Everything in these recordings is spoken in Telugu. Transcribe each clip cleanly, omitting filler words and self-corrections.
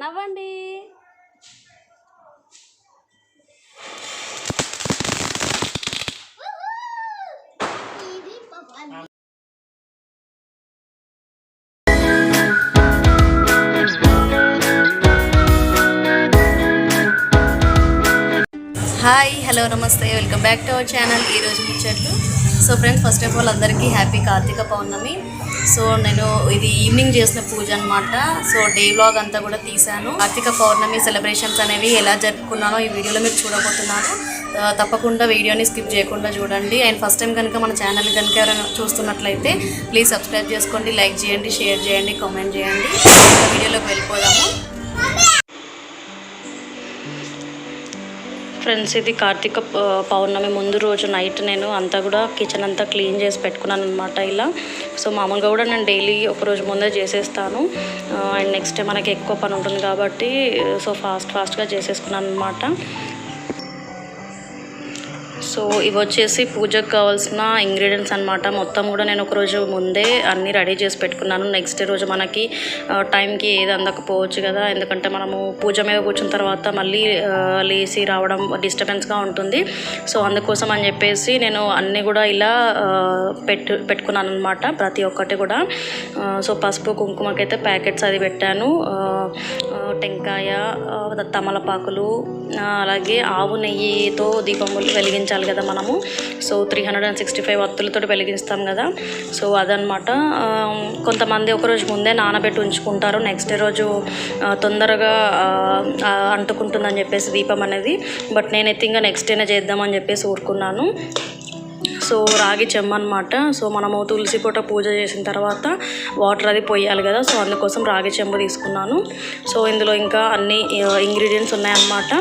నవ్వండి. హాయ్, హలో, నమస్తే, welcome back to our channel. ఈరోజు ముచ్చట్లు. So friends, first of all అందరికీ హ్యాపీ కార్తీక పౌర్ణమి. సో నేను ఇది ఈవినింగ్ చేసిన పూజ అనమాట. సో డే వ్లాగ్ అంతా కూడా తీశాను. కార్తీక పౌర్ణమి సెలబ్రేషన్స్ అనేవి ఎలా జరుపుకున్నానో ఈ వీడియోలో మీరు చూడబోతున్నాను. తప్పకుండా వీడియోని స్కిప్ చేయకుండా చూడండి. అండ్ ఫస్ట్ టైం కనుక మన ఛానల్ కనుక ఎవరైనా చూస్తున్నట్లయితే ప్లీజ్ సబ్స్క్రైబ్ చేసుకోండి, లైక్ చేయండి, షేర్ చేయండి, కామెంట్ చేయండి. వీడియోలోకి వెళ్ళిపోదాము. ఫ్రెండ్స్, ఇది కార్తీక పౌర్ణమి ముందు రోజు నైట్ నేను అంతా కూడా కిచెన్ అంతా క్లీన్ చేసి పెట్టుకున్నాను అనమాట. ఇలా సో మామూలుగా కూడా నేను డైలీ ఒకరోజు ముందే చేసేస్తాను. అండ్ నెక్స్ట్ డే మనకి ఎక్కువ పని ఉంటుంది కాబట్టి సో ఫాస్ట్గా చేసేసుకున్నాను అనమాట. సో ఇవి వచ్చేసి పూజకు కావాల్సిన ఇంగ్రీడియంట్స్ అనమాట. మొత్తం కూడా నేను ఒకరోజు ముందే అన్నీ రెడీ చేసి పెట్టుకున్నాను. నెక్స్ట్ రోజు మనకి టైంకి ఏది అందకపోవచ్చు కదా, ఎందుకంటే మనము పూజ మీద కూర్చున్న తర్వాత మళ్ళీ లేచి రావడం డిస్టర్బెన్స్గా ఉంటుంది. సో అందుకోసం అని చెప్పేసి నేను అన్నీ కూడా ఇలా పెట్టుకున్నాను అనమాట, ప్రతి ఒక్కటి కూడా. సో పసుపు కుంకుమకైతే ప్యాకెట్స్ అది పెట్టాను. టెంకాయ, తమలపాకులు, అలాగే ఆవు నెయ్యితో దీపములు వెలిగించాలి కదా మనము. సో 365 వత్తులతో వెలిగిస్తాం కదా. సో అదనమాట. కొంతమంది ఒకరోజు ముందే నానబెట్టి ఉంచుకుంటారు, నెక్స్ట్ డే రోజు తొందరగా అంటుకుంటుందని చెప్పేసి దీపం అనేది. బట్ నేనైతే ఇంకా నెక్స్ట్ డేనే చేద్దామని చెప్పేసి ఊరుకున్నాను. సో రాగి చెమ్మ అనమాట. సో మనము తులసి పూట పూజ చేసిన తర్వాత వాటర్ అది పోయాలి కదా, సో అందుకోసం రాగి చెంబు తీసుకున్నాను. సో ఇందులో ఇంకా అన్ని ఇంగ్రీడియంట్స్ ఉన్నాయన్నమాట.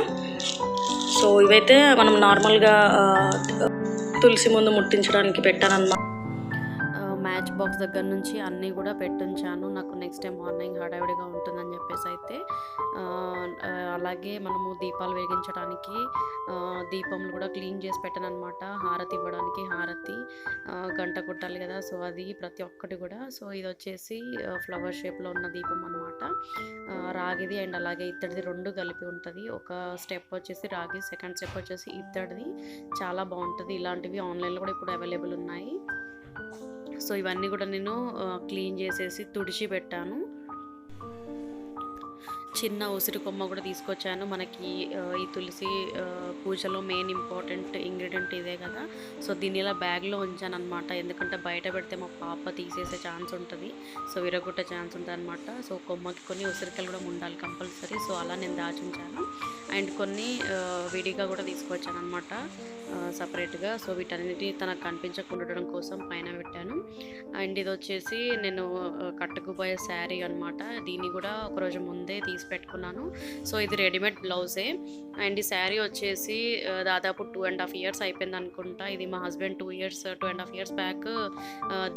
సో ఇవైతే మనం నార్మల్గా తులసి ముందు ముట్టించడానికి పెట్టానన్నమాట. మ్యాచ్ బాక్స్ దగ్గర నుంచి అన్నీ కూడా పెట్టించాను, నాకు నెక్స్ట్ డే మార్నింగ్ హడావిడిగా ఉంటుందని చెప్పేసి. అయితే అలాగే మనము దీపాలు వెలిగించడానికి దీపంలు కూడా క్లీన్ చేసి పెట్టాను అనమాట. హారతి ఇవ్వడానికి హారతి గంట కొట్టాలి కదా, సో అది ప్రతి ఒక్కటి కూడా. సో ఇది వచ్చేసి ఫ్లవర్ షేప్లో ఉన్న దీపం అనమాట. రాగిది అండ్ అలాగే ఇత్తడిది రెండు కలిపి ఉంటుంది. ఒక స్టెప్ వచ్చేసి రాగి, సెకండ్ స్టెప్ వచ్చేసి ఇత్తడిది. చాలా బాగుంటుంది. ఇలాంటివి ఆన్లైన్లో కూడా ఇప్పుడు అవైలబుల్ ఉన్నాయి. సో ఇవన్నీ కూడా నేను క్లీన్ చేసేసి తుడిచి పెట్టాను. చిన్న ఉసిరి కొమ్మ కూడా తీసుకొచ్చాను. మనకి ఈ తులసి పూజలో మెయిన్ ఇంపార్టెంట్ ఇంగ్రీడియంట్ ఇదే కదా. సో దీన్ని ఇలా బ్యాగ్లో ఉంచాను అనమాట, ఎందుకంటే బయట పెడితే మా పాప తీసేసే ఛాన్స్ ఉంటుంది, సో విరగొట్టే ఛాన్స్ ఉంటుంది అనమాట. సో కొమ్మకి కొన్ని ఉసిరికాయలు కూడా ఉండాలి కంపల్సరీ. సో అలా నేను దాచుంచాను. అండ్ కొన్ని విడిగా కూడా తీసుకొచ్చాను అనమాట సపరేట్గా. సో వీటన్నిటిని తనకు కనిపించకుండా కోసం పైన పెట్టాను. అండ్ ఇది వచ్చేసి నేను కట్టుకుపోయే శారీ అనమాట. దీన్ని కూడా ఒకరోజు ముందే తీసి పెట్టుకున్నాను. సో ఇది రెడీమేడ్ బ్లౌజే. అండ్ ఈ శారీ వచ్చేసి దాదాపు 2.5 years అయిపోయింది అనుకుంటా. ఇది మా హస్బెండ్ 2.5 years బ్యాక్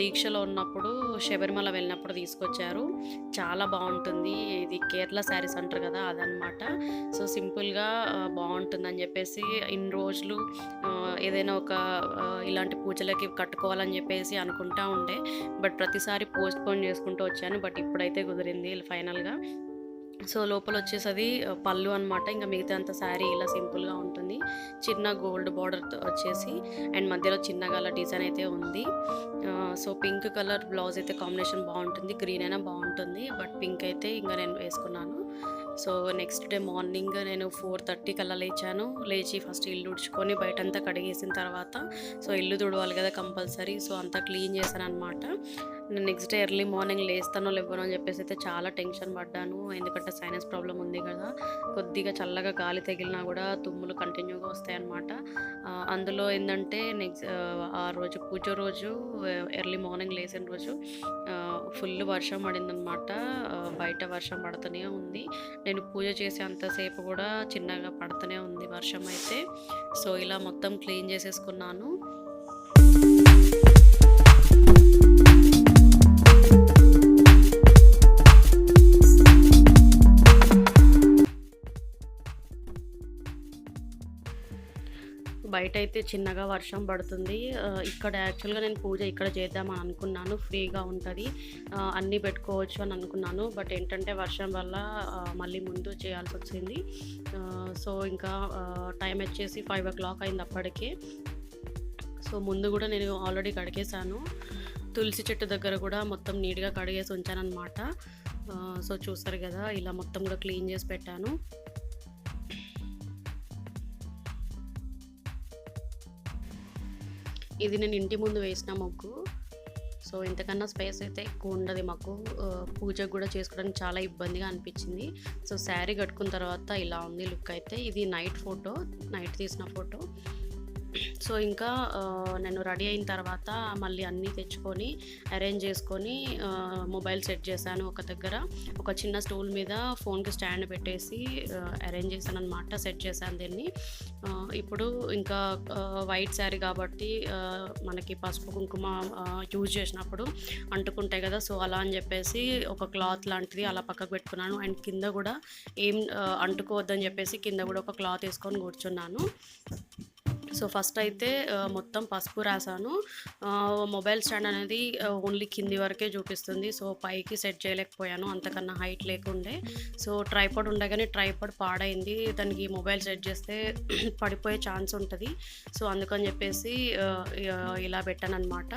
దీక్షలో ఉన్నప్పుడు శబరిమల వెళ్ళినప్పుడు తీసుకొచ్చారు. చాలా బాగుంటుంది. ఇది కేరళ శారీస్ అంటారు కదా, అదనమాట. సో సింపుల్గా బాగుంటుందని చెప్పేసి ఇన్ని రోజులు ఏదైనా ఒక ఇలాంటి పూజలకి కట్టుకోవాలని చెప్పేసి అనుకుంటా ఉండే, బట్ ప్రతిసారి పోస్ట్ పోన్ చేసుకుంటూ వచ్చాను. బట్ ఇప్పుడైతే కుదిరింది ఫైనల్గా. సో లోపల వచ్చేసి అది పళ్ళు అనమాట. ఇంకా మిగతా అంత శారీ ఇలా సింపుల్గా ఉంటుంది. చిన్న గోల్డ్ బార్డర్ వచ్చేసి అండ్ మధ్యలో చిన్నగా అలా డిజైన్ అయితే ఉంది. సో పింక్ కలర్ బ్లౌజ్ అయితే కాంబినేషన్ బాగుంటుంది, గ్రీన్ అయినా బాగుంటుంది, బట్ పింక్ అయితే ఇంకా నేను వేసుకున్నాను. సో నెక్స్ట్ డే మార్నింగ్ నేను 4:30 కల్లా లేచి ఫస్ట్ ఇల్లు ఉడుచుకొని బయటంతా కడిగేసిన తర్వాత సో ఇల్లు తుడవాలి కదా కంపల్సరీ. సో అంతా క్లీన్ చేశాను అనమాట. నేను నెక్స్ట్ డే ఎర్లీ మార్నింగ్ లేస్తానో లేవనో అని చెప్పేసి అయితే చాలా టెన్షన్ పడ్డాను, ఎందుకంటే సైనస్ ప్రాబ్లం ఉంది కదా. కొద్దిగా చల్లగా గాలి తగిలినా కూడా తుమ్ములు కంటిన్యూగా వస్తాయన్నమాట. అందులో ఏంటంటే ఆ రోజు పూజ రోజు ఎర్లీ మార్నింగ్ లేచిన రోజు ఫుల్ వర్షం పడిందనమాట. బయట వర్షం పడుతూనే ఉంది. నేను పూజ చేసే అంతసేపు కూడా చిన్నగా పడుతూనే ఉంది వర్షం అయితే. సో ఇలా మొత్తం క్లీన్ చేసేసుకున్నాను. బయటైతే చిన్నగా వర్షం పడుతుంది. ఇక్కడ యాక్చువల్‌గా నేను పూజ ఇక్కడ చేద్దామని అనుకున్నాను. ఫ్రీగా ఉంటది. అన్నీ పెట్టుకోవచ్చు అని అనుకున్నాను. బట్ ఏంటంటే వర్షం వల్ల మళ్ళీ ముందు చేయాల్సొచ్చింది. సో, ఇంకా టైం వచ్చేసి 5:00 అయింది అప్పటికే. సో, ముందు గూడా నేను ఆల్రెడీ కడిగేశాను. తులసి చెట్టు దగ్గర గూడా మొత్తం నీట్‌గా కడిగేసి ఉంచాననమాట. సో, చూసారు గదా! ఇలా మొత్తం గూడా క్లీన్ చేసి పెట్టాను. ఇది నేను ఇంటి ముందు వేసిన ముగ్గు. సో, ఇంతకన్నా స్పేస్ అయితే ఎక్కువ ఉండదు మాకు. పూజకు గూడా చేసుకోవడానికి చాలా ఇబ్బందిగా అనిపించింది. సో, శారీ కట్టుకున్న తర్వాత ఇలా ఉంది లుక్ అయితే. ఇది నైట్ తీసిన ఫోటో. సో, ఇంకా నేను రెడీ అయిన తర్వాత మళ్ళీ అన్నీ తెచ్చుకొని అరేంజ్ చేసుకొని మొబైల్ సెట్ చేశాను ఒక దగ్గర. ఒక చిన్న స్టూల్ మీద ఫోన్‌కి స్టాండ్ పెట్టేసి అరేంజ్ చేశాననమాట. సెట్ చేశాను దీన్ని. ఇప్పుడు ఇంకా వైట్ శారీ కాబట్టి మనకి పసుపు, కుంకుమ యూజ్ చేసినప్పుడు అంటుకుంటాయి కదా! సో, అలా అని చెప్పేసి ఒక క్లాత్ లాంటిది అలా పక్కకు పెట్టుకున్నాను. అండ్ కింద కూడా ఏం అంటుకోవద్దని చెప్పేసి కింద కూడా ఒక క్లాత్ వేసుకొని కూర్చున్నాను. సో, ఫస్ట్ అయితే మొత్తం పసుపు రాసాను. మొబైల్ స్టాండ్ అనేది ఓన్లీ కింది వరకే చూపిస్తుంది. సో, పైకి సెట్ చేయలేకపోయాను అంతకన్నా హైట్ లేకుండే. సో, ట్రైపాడ్ ఉండే కానీ ట్రైపాడ్ పాడైంది. దానికి మొబైల్ సెట్ చేస్తే పడిపోయే ఛాన్స్ ఉంటది. సో, అందుకని చెప్పేసి ఇలా పెట్టాననమాట.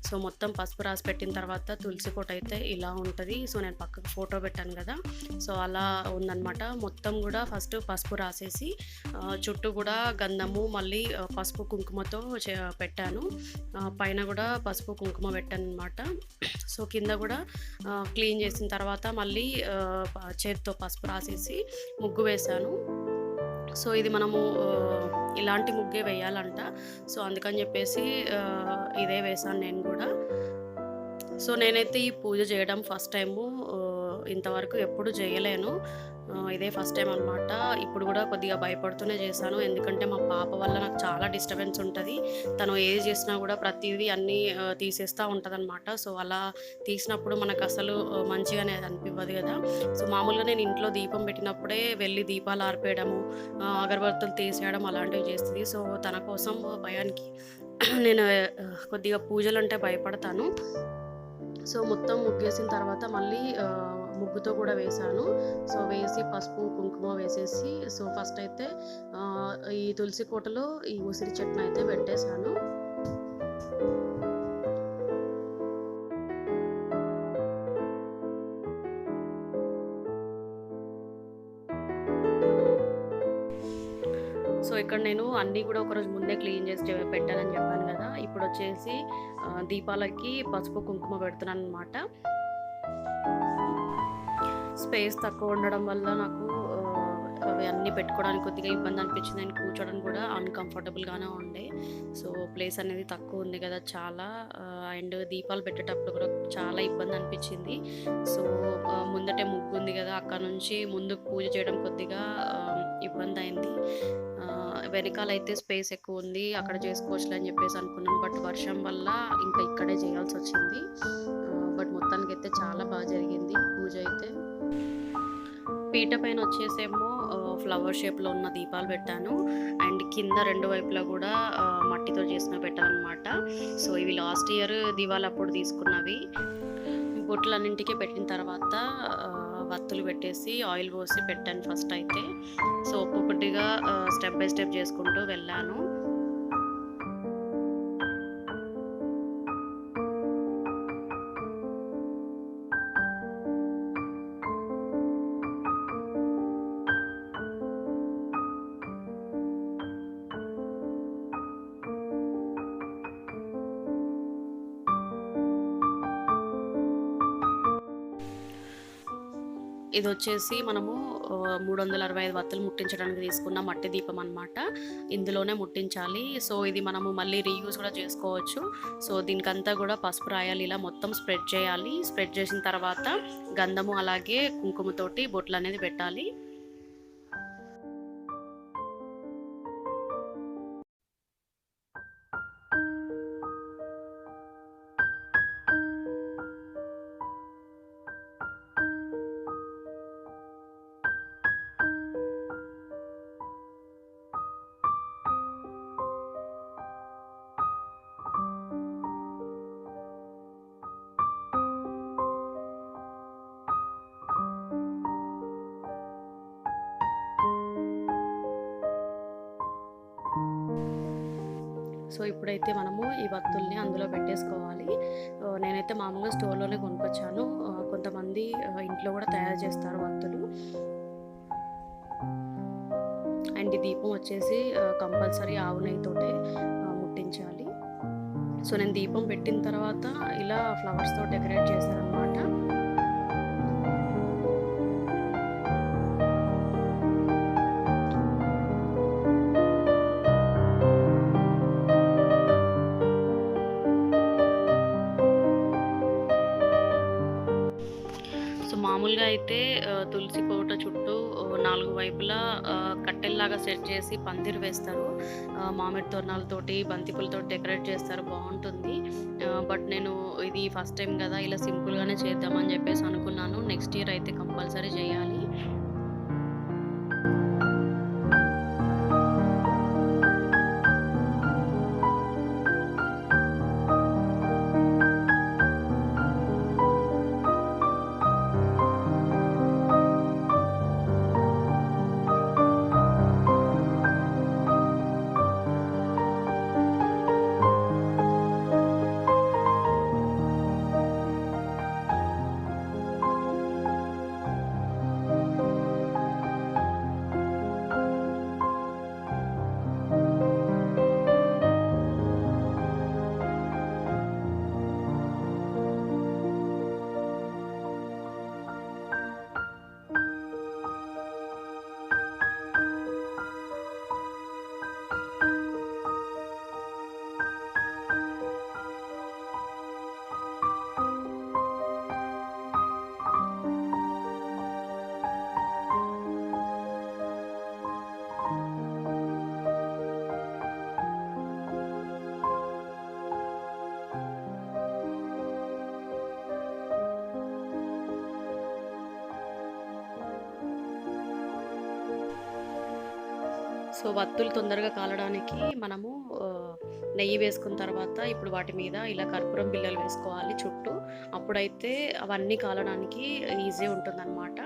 సో, మొత్తం పసుపు రాసి పెట్టిన తర్వాత తులసి కోట అయితే ఇలా ఉంటది. సో, నేను పక్కకు ఫోటో పెట్టాను కదా! సో, అలా ఉందనమాట. మొత్తం కూడా ఫస్ట్ పసుపు రాసేసి చుట్టూ కూడా గంధము మళ్ళీ పసుపు కుంకుమతో పెట్టాను. పైన కూడా పసుపు కుంకుమ పెట్టాననమాట. సో, కింద కూడా క్లీన్ చేసిన తర్వాత మళ్ళీ చేత్తో పసుపు రాసేసి ముగ్గు వేశాను. సో, ఇది మనము ఇలాంటి ముగ్గే వేయాలంట. సో, అందుకని చెప్పేసి ఇదే వేశాను నేను కూడా. సో, నేనైతే ఈ పూజ చేయడం ఫస్ట్ టైము. ఇంతవరకు ఎప్పుడు చేయలేను. ఇదే ఫస్ట్ టైం అనమాట. ఇప్పుడు కూడా కొద్దిగా భయపడుతూనే చేశాను. ఎందుకంటే మా పాప వల్ల నాకు చాలా డిస్టర్బెన్స్ ఉంటది. తను ఏది చేసినా కూడా ప్రతీదీ అన్నీ తీసేస్తా ఉంటదనమాట. సో, అలా తీసినప్పుడు మనకసలు మంచిగానే అనిపివ్వదు కదా! సో, మామూలుగా నేను ఇంట్లో దీపం పెట్టినప్పుడే వెళ్ళి దీపాలు ఆర్పేయడము, అగరబత్తులు తీసేయడం అలాంటివి చేస్తది. సో, తన కోసం భయానికి నేను కొద్దిగా పూజలంటే భయపడతాను. సో, మొత్తం ముగ్గేసిన తర్వాత మళ్ళీ ముగ్గుతో కూడా వేశాను. సో, వేసి పసుపు, కుంకుమ వేసేసి సో, ఫస్ట్ అయితే ఈ తులసి కోటలో ఈ ఉసిరి చెట్టును అయితే పెట్టేశాను. సో, ఇక్కడ నేను అన్నీ కూడా ఒకరోజు ముందే క్లీన్ చేసి పెట్టానని చెప్పాను కదా! ఇప్పుడొచ్చేసి దీపాలకి పసుపు, కుంకుమ పెడుతున్నాననమాట. స్పేస్ తక్కువ ఉండడం వల్ల నాకు అవి అన్నీ పెట్టుకోవడానికి కొద్దిగా ఇబ్బంది అనిపించింది. అండ్ కూర్చోవడానికి కూడా అన్‌కంఫర్టబుల్‌గానే ఉండే. సో, ప్లేస్ అనేది తక్కువ ఉంది కదా చాలా. అండ్ దీపాలు పెట్టేటప్పుడు కూడా చాలా ఇబ్బంది అనిపించింది. సో, ముందటే ముగ్గు ఉంది కదా! అక్కడ నుంచి ముందుకు పూజ చేయడం కొద్దిగా ఇబ్బందయింది. వెనకాలైతే స్పేస్ ఎక్కువ ఉంది. అక్కడ చేసుకోవచ్చులే అని చెప్పేసి అనుకున్నాను. బట్ వర్షం వల్ల ఇంకా ఇక్కడే చేయాల్సొచ్చింది. బట్ మొత్తానికైతే చాలా బాగా జరిగింది పూజ అయితే. పీట పైన వచ్చేసేమో ఫ్లవర్ షేప్‌లో ఉన్న దీపాలు పెట్టాను. అండ్ కింద 2 వైపులా కూడా మట్టితో చేసినవి పెట్టాననమాట. సో, ఇవి లాస్ట్ ఇయర్ దివాళప్పుడు తీసుకున్నవి. బొట్లన్నింటికి పెట్టిన తర్వాత వత్తులు పెట్టేసి ఆయిల్ పోసి పెట్టాను ఫస్ట్ అయితే. సో, ఒక్కొక్కటిగా స్టెప్ బై స్టెప్ చేసుకుంటూ వెళ్ళాను. ఇదొచ్చేసి మనము 365 వత్తులు ముట్టించడానికి తీసుకున్న మట్టి దీపం అనమాట. ఇందులోనే ముట్టించాలి. సో, ఇది మనము మళ్ళీ రీయూజ్ కూడా చేసుకోవచ్చు. సో, దీనికంతా కూడా పసుపు రాయాలి. ఇలా మొత్తం స్ప్రెడ్ చేయాలి. స్ప్రెడ్ చేసిన తర్వాత గంధము అలాగే కుంకుమతోటి బొట్లనేది పెట్టాలి. సో ఇప్పుడైతే మనము ఈ వత్తుల్ని అందులో పెట్టేసుకోవాలి. నేనైతే మామూలుగా స్టోర్‌లోనే కొనుక్కొచ్చాను. కొంతమంది ఇంట్లో కూడా తయారు చేస్తారు వత్తులు. అండ్ ఈ దీపం వచ్చేసి కంపల్సరీ ఆవు నెయ్యితోటే ముట్టించాలి. సో నేను దీపం పెట్టిన తర్వాత ఇలా ఫ్లవర్స్‌తో డెకరేట్ చేశాననమాట. మామూలుగా అయితే తులసి కోట చుట్టూ 4 వైపులా కట్టెల్లాగా సెట్ చేసి పందిరి వేస్తారు. మామిడి తోరణాలతోటి, బంతిపూలతోటి డెకరేట్ చేస్తారు, బాగుంటుంది. బట్ నేను ఇది ఫస్ట్ టైం కదా, ఇలా సింపుల్గానే చేద్దామని చెప్పేసి అనుకున్నాను. నెక్స్ట్ ఇయర్ అయితే కంపల్సరీ చేయాలి. సో వత్తులు తొందరగా కాలడానికి మనము నెయ్యి వేసుకున్న తర్వాత ఇప్పుడు వాటి మీద ఇలా కర్పూరం బిళ్ళలు వేసుకోవాలి చుట్టూ. అప్పుడైతే అవన్నీ కాలడానికి ఈజీ ఉంటుందన్నమాట.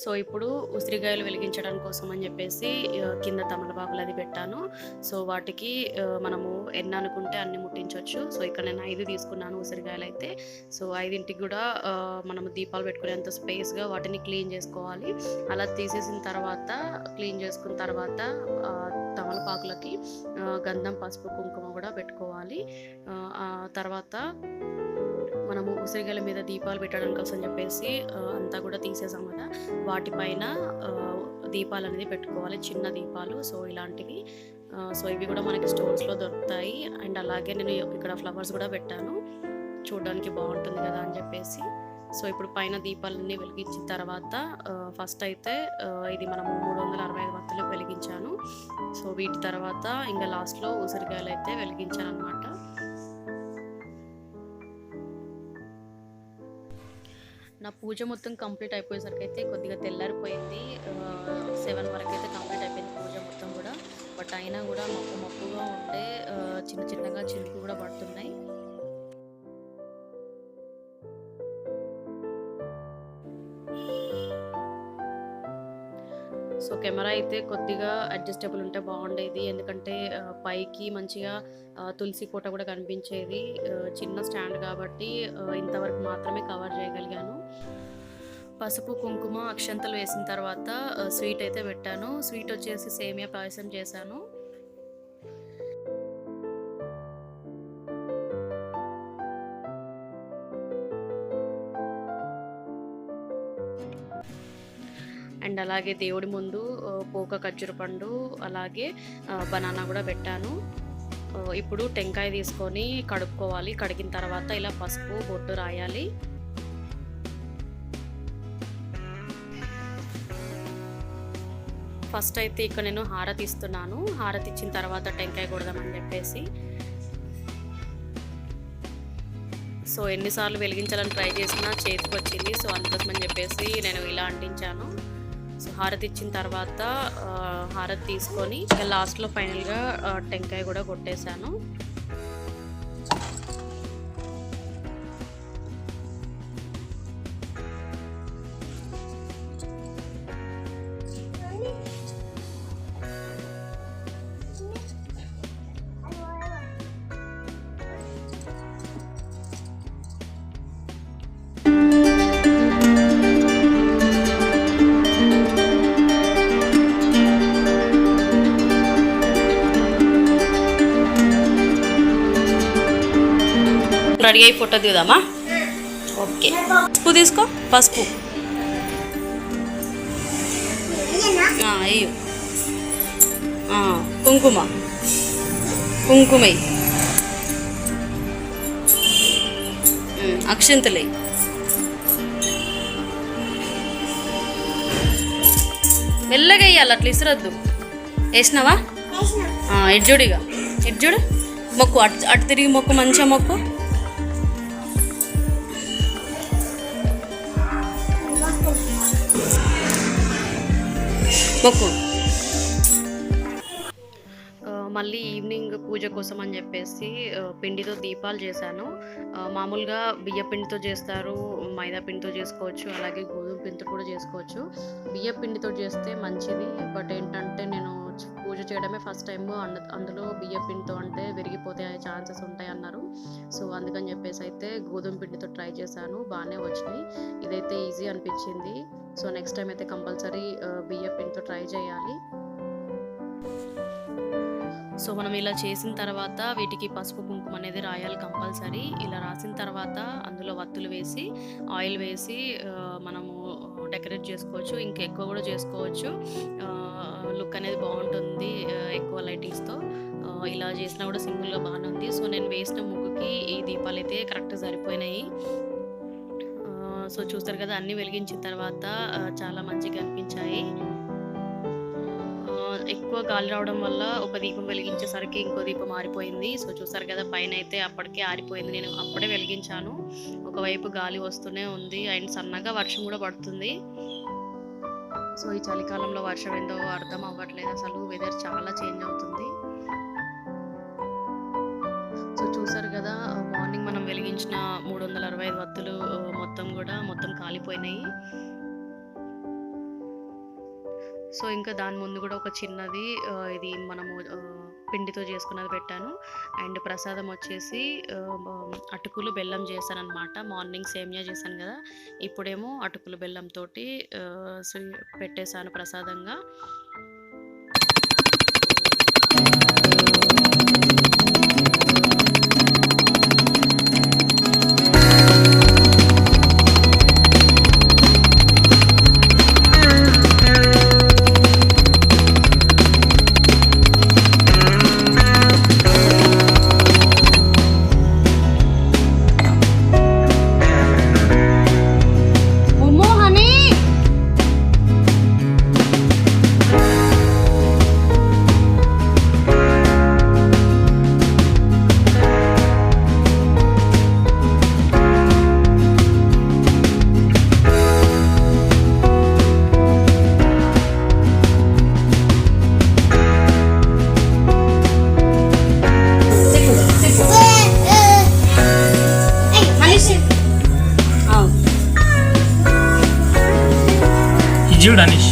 సో ఇప్పుడు ఉసిరికాయలు వెలిగించడం కోసం అని చెప్పేసి కింద తమలపాకులు అది పెట్టాను. సో వాటికి మనము ఎన్ని అనుకుంటే అన్ని ముట్టించవచ్చు. సో ఇక్కడ నేను 5 తీసుకున్నాను ఉసిరికాయలు అయితే. సో 5ంటికి కూడా మనము దీపాలు పెట్టుకునేంత స్పేస్గా వాటిని క్లీన్ చేసుకోవాలి. అలా తీసేసిన తర్వాత, క్లీన్ చేసుకున్న తర్వాత తమలపాకులకి గంధం, పసుపు, కుంకుమ కూడా పెట్టుకోవాలి. తర్వాత మనము ఉసిరికాయల మీద దీపాలు పెట్టడం కోసం చెప్పేసి అంతా కూడా తీసేసాం కదా, వాటిపైన దీపాలు అనేది పెట్టుకోవాలి, చిన్న దీపాలు. సో ఇలాంటివి, సో ఇవి కూడా మనకి స్టోర్స్లో దొరుకుతాయి. అండ్ అలాగే నేను ఇక్కడ ఫ్లవర్స్ కూడా పెట్టాను, చూడడానికి బాగుంటుంది కదా అని చెప్పేసి. సో ఇప్పుడు పైన దీపాలన్నీ వెలిగించిన తర్వాత ఫస్ట్ అయితే ఇది మనము 365 వత్తులు వెలిగించాను. సో వీటి తర్వాత ఇంకా లాస్ట్లో ఉసిరికాయలు అయితే వెలిగించాను అనమాట. నా పూజ మొత్తం కంప్లీట్ అయిపోయేసరికి అయితే కొద్దిగా తెల్లారిపోయింది. 7 వరకు అయితే కంప్లీట్ అయిపోయింది పూజ మొత్తం కూడా. బట్ అయినా కూడా మప్పుగా ఉంటే చిన్న చిన్నగా చినుకులు కూడా పడుతున్నాయి. సో కెమెరా అయితే కొద్దిగా అడ్జస్టబుల్ ఉంటే బాగుండేది, ఎందుకంటే పైకి మంచిగా తులసి కోట కూడా కనిపించేది. చిన్న స్టాండ్ కాబట్టి ఇంతవరకు మాత్రమే కవర్ చేయగలిగాను. పసుపు, కుంకుమ, అక్షంతలు వేసిన తర్వాత స్వీట్ అయితే పెట్టాను. స్వీట్ వచ్చేసి సేమియా పాయసం చేశాను. అండ్ అలాగే దేవుడి ముందు పోక ఖర్జూర పండు, అలాగే బనానా కూడా పెట్టాను. ఇప్పుడు టెంకాయ తీసుకొని కడుక్కోవాలి. కడిగిన తర్వాత ఇలా పసుపు బొట్టు రాయాలి. ఫస్ట్ అయితే ఇక్కడ నేను హారతి ఇస్తున్నాను. హారతి ఇచ్చిన తర్వాత టెంకాయ కొడదామని చెప్పేసి. సో ఎన్నిసార్లు వెలిగించాలని ట్రై చేసినా చేతికి వచ్చింది. సో అందుకోసమని చెప్పేసి నేను ఇలా అంటించాను. సో హారతి ఇచ్చిన తర్వాత హారతి తీసుకొని లాస్ట్లో ఫైనల్గా టెంకాయ కూడా కొట్టేశాను. రెడీ అయి ఫోటో దిగుదామా? ఓకే, పసుపు తీసుకో, పసుపు అయ్యో, కుంకుమ కుంకుమై, అక్షంతలై, మెల్లగా వేయాలి, అట్లా ఇసురద్దు. వేసినావా? ఇడ్జుడిగా ఇడ్జుడు మొక్కు, అటు తిరిగి మొక్కు, మంచిగా మొక్కు. మొక్కు. మళ్ళీ ఈవినింగ్ పూజ కోసం అని చెప్పేసి పిండితో దీపాలు చేశాను. మామూలుగా బియ్య పిండితో చేస్తారు, మైదా పిండితో చేసుకోవచ్చు, అలాగే గోధుమ పిండితో కూడా చేసుకోవచ్చు. బియ్య పిండితో చేస్తే మంచిది, బట్ ఏంటంటే నేను పూజ చేయడమే ఫస్ట్ టైం, అందులో బియ్య పిండితో అంటే విరిగిపోతే ఛాన్సెస్ ఉంటాయి అన్నారు. సో అందుకని చెప్పేసి అయితే గోధుమ పిండితో ట్రై చేశాను, బాగానే వచ్చినాయి. ఇదైతే ఈజీ అనిపించింది. సో నెక్స్ట్ టైం అయితే కంపల్సరీ బియ్య పిండితో ట్రై చేయాలి. సో మనం ఇలా చేసిన తర్వాత వీటికి పసుపు కుంకుమ అనేది రాయాలి కంపల్సరీ. ఇలా రాసిన తర్వాత అందులో వత్తులు వేసి ఆయిల్ వేసి మనము డెకరేట్ చేసుకోవచ్చు, ఇంకా ఎక్కువ కూడా చేసుకోవచ్చు. లుక్ అనేది బాగుంటుంది ఎక్కువ లైటింగ్స్తో. ఇలా చేసినా కూడా సింపుల్గా బాగానే ఉంది. సో నేను వేసిన ముగ్గుకి ఈ దీపాలు అయితే కరెక్ట్గా సరిపోయినాయి. సో చూస్తారు కదా, అన్నీ వెలిగించిన తర్వాత చాలా మంచిగా అనిపించాయి. ఎక్కువ గాలి రావడం వల్ల ఒక దీపం వెలిగించేసరికి ఇంకో దీపం ఆరిపోయింది. సో చూసారు కదా, పైన అయితే అప్పటికే ఆరిపోయింది. నేను అప్పుడే వెలిగించాను. ఒకవైపు గాలి వస్తూనే ఉంది అండ్ సన్నగా వర్షం కూడా పడుతుంది. సో ఈ చలికాలంలో వర్షం ఏందో అర్థం అవ్వట్లేదు, అసలు వెదర్ చాలా చేంజ్ అవుతుంది. సో చూసారు కదా, మార్నింగ్ మనం వెలిగించిన 365 వత్తులు మొత్తం కాలిపోయినాయి. సో ఇంకా దాని ముందు కూడా ఒక చిన్నది ఇది మనము పిండితో చేసుకున్నది పెట్టాను. అండ్ ప్రసాదం వచ్చేసి అటుకులు బెల్లం చేశాను అనమాట. మార్నింగ్ సేమియా చేశాను కదా, ఇప్పుడేమో అటుకులు బెల్లంతో పెట్టేశాను ప్రసాదంగా. చూడు అనీష్.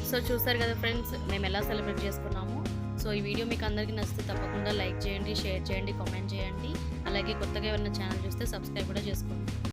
సో చూస్తారు కదా ఫ్రెండ్స్, మేము ఎలా సెలబ్రేట్ చేసుకున్నాము. సో ఈ వీడియో మీకు అందరికీ నచ్చితే తప్పకుండా లైక్ చేయండి, షేర్ చేయండి, కామెంట్ చేయండి. అలాగే కొత్తగా ఎవరైనా ఛానల్ చూస్తే సబ్స్క్రైబ్ కూడా చేసుకోండి.